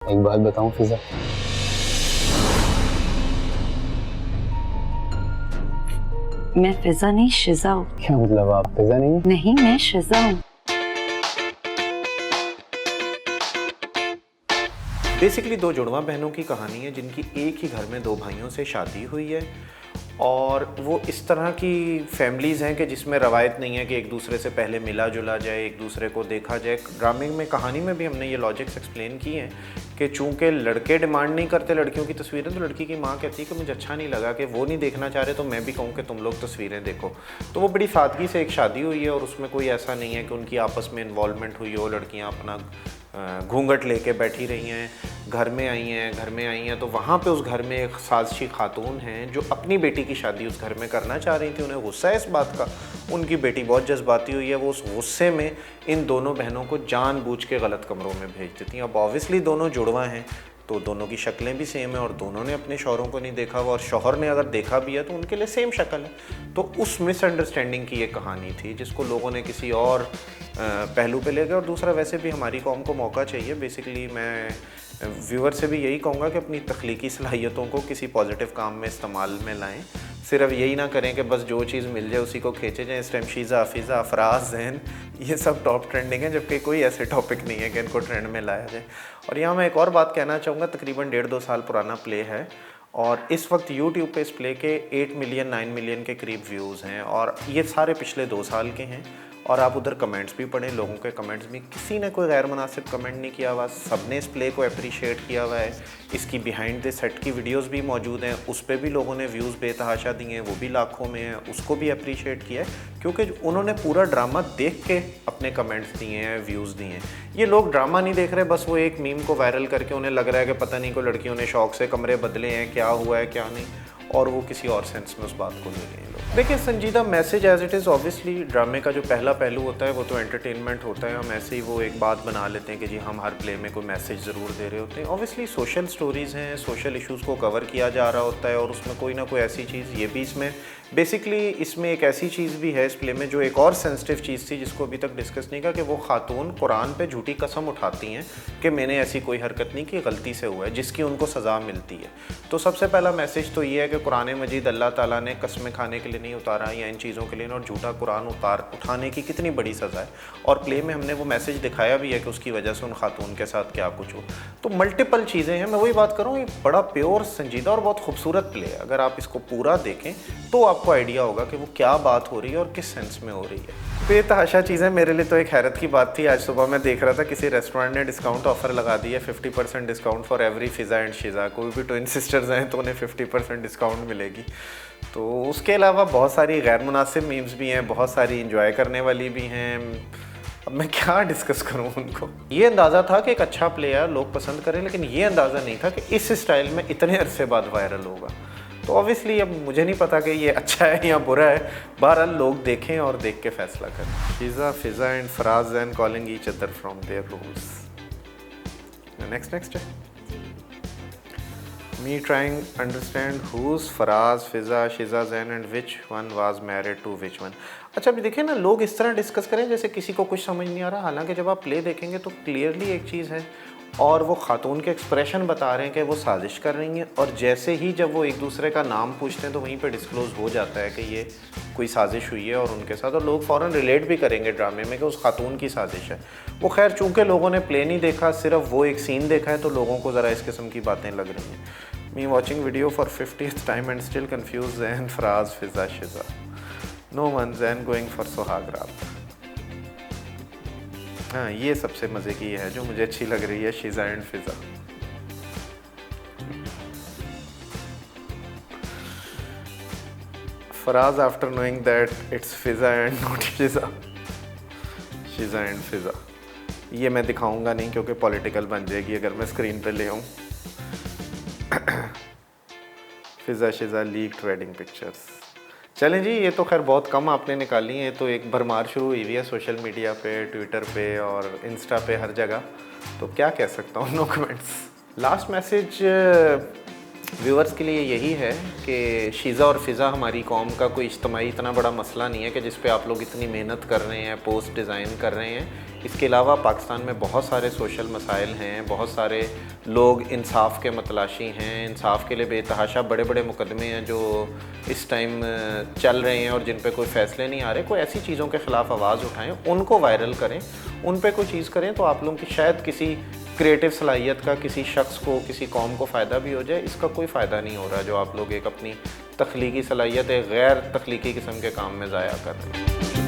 एक बात बताऊं फिजा, मैं फिजा नहीं शिजा हूँ। क्या मतलब आप फिजा नहीं हो? नहीं, मैं शिजा हूँ। बेसिकली दो जुड़वा बहनों की कहानी है जिनकी एक ही घर में दो भाइयों से शादी हुई है और वो इस तरह की फैमिलीज़ हैं कि जिसमें रवायत नहीं है कि एक दूसरे से पहले मिला जुला जाए, एक दूसरे को देखा जाए। ड्रामे में कहानी में भी हमने ये लॉजिक्स एक्सप्लेन किए हैं कि चूंकि लड़के डिमांड नहीं करते लड़कियों की तस्वीरें, तो लड़की की माँ कहती है कि मुझे अच्छा नहीं लगा कि वो नहीं देखना चाह रहे, तो मैं भी कहूँ कि तुम लोग तस्वीरें देखो। तो वो बड़ी सादगी से एक शादी हुई है और उसमें कोई ऐसा नहीं है कि उनकी आपस में इन्वॉल्वमेंट हुई हो, लड़कियाँ अपना घूंघट लेके बैठी रही हैं, घर में आई हैं तो वहाँ पे उस घर में एक साजिशी खातून हैं जो अपनी बेटी की शादी उस घर में करना चाह रही थी। उन्हें गुस्सा है इस बात का, उनकी बेटी बहुत जज्बाती हुई है, वो उस गुस्से में इन दोनों बहनों को जानबूझ के गलत कमरों में भेज देती हैं। अब ऑब्वियसली दोनों जुड़वा हैं तो दोनों की शक्लें भी सेम है और दोनों ने अपने शौहरों को नहीं देखा हुआ और शौहर ने अगर देखा भी है तो उनके लिए सेम शक्ल है। तो उस मिसअंडरस्टैंडिंग की ये कहानी थी जिसको लोगों ने किसी और पहलू पे ले गए। और दूसरा, वैसे भी हमारी कौम को मौका चाहिए। बेसिकली मैं व्यूअर से भी यही कहूँगा कि अपनी तख्लीकी सलाहियतों को किसी पॉजिटिव काम में इस्तेमाल में लाएं। सिर्फ यही ना करें कि बस जो चीज़ मिल जाए उसी को खींचे जाएँ। इस टाइम शीज़ा, फिज़ा, अफराज, जहन, ये सब टॉप ट्रेंडिंग है, जबकि कोई ऐसे टॉपिक नहीं है कि इनको ट्रेंड में लाया जाए। और यहाँ मैं एक और बात कहना चाहूँगा, तकरीबन 1.5-2 साल पुराना प्ले है और इस वक्त यूट्यूब पे इस प्ले के 8 मिलियन 9 मिलियन के करीब व्यूज़ हैं और ये सारे पिछले 2 साल के हैं। और आप उधर कमेंट्स भी पढ़ें, लोगों के कमेंट्स भी, किसी ने कोई गैर मुनासिब कमेंट नहीं किया हुआ, सब ने इस प्ले को अप्रिशिएट किया हुआ है। इसकी बिहाइंड द सेट की वीडियोस भी मौजूद हैं, उस पर भी लोगों ने व्यूज़ बेतहाशा दिए हैं, वो भी लाखों में हैं, उसको भी अप्रिशिएट किया है क्योंकि उन्होंने पूरा ड्रामा देख के अपने कमेंट्स दिए हैं, व्यूज़ दिए हैं। ये लोग ड्रामा नहीं देख रहे, बस वो एक मीम को वायरल करके उन्हें लग रहा है कि पता नहीं को लड़कियों ने शौक से कमरे बदले हैं, क्या हुआ है क्या नहीं, और वो किसी और सेंस में उस बात को ले रहे हैं लोग। देखिए, संजीदा message as it is, obviously ड्रामे का जो पहला पहलू होता है वो तो एंटरटेनमेंट होता है। हम ऐसे ही वो एक बात बना लेते हैं कि जी हम हर प्ले में कोई मैसेज ज़रूर दे रहे होते हैं। ऑब्वियसली सोशल स्टोरीज़ हैं, सोशल इश्यूज़ को कवर किया जा रहा होता है और उसमें कोई ना कोई ऐसी चीज़, ये भी इसमें बेसिकली इसमें एक ऐसी चीज़ भी है इस प्ले में जो एक और सेंसिटिव चीज़ थी जिसको अभी तक डिस्कस नहीं किया, कि वो खातून कुरान पे झूठी कसम उठाती हैं कि मैंने ऐसी कोई हरकत नहीं की, गलती से हुआ है, जिसकी उनको सज़ा मिलती है। तो सबसे पहला मैसेज तो ये है कि कुरान मजीद अल्लाह ताला ने कस्में खाने के लिए नहीं उतारा या इन चीज़ों के लिए, और झूठा कुरान उठाने की कितनी बड़ी सज़ा है। और प्ले में हमने वो मैसेज दिखाया भी है कि उसकी वजह से उन खातून के साथ क्या कुछ हो। तो मल्टीपल चीज़ें हैं, मैं वही बात कर रहा हूँ, ये बड़ा प्योर, संजीदा और बहुत खूबसूरत प्ले है। अगर आप इसको पूरा देखें तो आपको आइडिया होगा कि वो क्या बात हो रही है और किस सेंस में हो रही है। बेतहाशा चीज़ें, मेरे लिए तो एक हैरत की बात थी। आज सुबह मैं देख रहा था किसी रेस्टोरेंट ने डिस्काउंट ऑफर लगा दी है, 50% discount for every Fiza and Shiza. कोई भी ट्विन सिस्टर्स हैं तो उन्हें 50% डिस्काउंट मिलेगी। तो उसके अलावा बहुत सारी गैर मुनासिब मीम्स भी हैं, बहुत सारी इंजॉय करने वाली भी हैं। अब मैं क्या डिस्कस करूं उनको। ये अंदाज़ा था कि एक अच्छा प्लेयर लोग पसंद करें, लेकिन ये अंदाज़ा नहीं था कि इस स्टाइल में इतने अरसे बाद वायरल होगा। तो ऑब्वियसली अब मुझे नहीं पता कि ये अच्छा है या बुरा है, बहरहाल लोग देखें और देख के फैसला करें। Shiza, Fiza and Faraz and calling each other from their rooms. Next है me trying understand who's Faraz, Fiza, Shiza, Zain and which one was married to which one। अच्छा, अभी देखिए ना, लोग इस तरह डिस्कस करें जैसे किसी को कुछ समझ नहीं आ रहा, हालांकि जब आप प्ले देखेंगे तो क्लियरली एक चीज़ है और वो खातून के एक्सप्रेशन बता रहे हैं कि वो साजिश कर रही हैं। और जैसे ही जब वो एक दूसरे का नाम पूछते हैं तो वहीं पे डिस्क्लोज़ हो जाता है कि ये कोई साजिश हुई है और उनके साथ, और लोग फ़ौरन रिलेट भी करेंगे ड्रामे में कि उस खातून की साजिश है। वो खैर चूँकि लोगों ने प्ले नहीं देखा, सिर्फ वो एक सीन देखा है, तो लोगों को ज़रा इस किस्म की बातें लग रही हैं। Me watching video for 50th time and still confused Zain, Faraz, Fiza, Shiza. No one, Zain going for सुहाग रात। हाँ, ये सबसे मज़े की है जो मुझे अच्छी लग रही है, Shiza and Fiza. Faraz after knowing that it's Fiza and not Shiza, Shiza and Fiza. ये मैं दिखाऊंगा नहीं क्योंकि पॉलिटिकल बन जाएगी अगर मैं स्क्रीन पे ले आऊँ। फिज़ा शिज़ा लीक्ड वेडिंग पिक्चर्स। चलें जी, ये तो खैर बहुत कम आपने निकाली हैं, तो एक भरमार शुरू हुई हुई है सोशल मीडिया पे, ट्विटर पे और इंस्टा पे, हर जगह। तो क्या कह सकता हूँ, no comments. Last message viewers के लिए यही है कि शीज़ा और फ़िज़ा हमारी कौम का कोई इज्तमाही इतना बड़ा मसला नहीं है कि जिस पे आप लोग इतनी मेहनत कर रहे हैं, पोस्ट डिज़ाइन कर रहे हैं। इसके अलावा पाकिस्तान में बहुत सारे सोशल मसाइल हैं, बहुत सारे लोग इंसाफ के मतलाशी हैं, इंसाफ के लिए बेतहाशा बड़े बड़े मुकदमे हैं जो इस टाइम चल रहे हैं और जिन पे कोई फ़ैसले नहीं आ रहे। कोई ऐसी चीज़ों के ख़िलाफ़ आवाज़ उठाएं, उनको वायरल करें, उन पे कोई चीज़ करें तो आप लोगों की शायद किसी क्रिएटिव सलाहियत का किसी शख्स को, किसी कौम को फ़ायदा भी हो जाए। इसका कोई फ़ायदा नहीं हो रहा जो आप लोग एक अपनी तख्लीकी सलाहियत एक गैर तख्लीकी किस्म के काम में ज़ाया कर रहे हैं।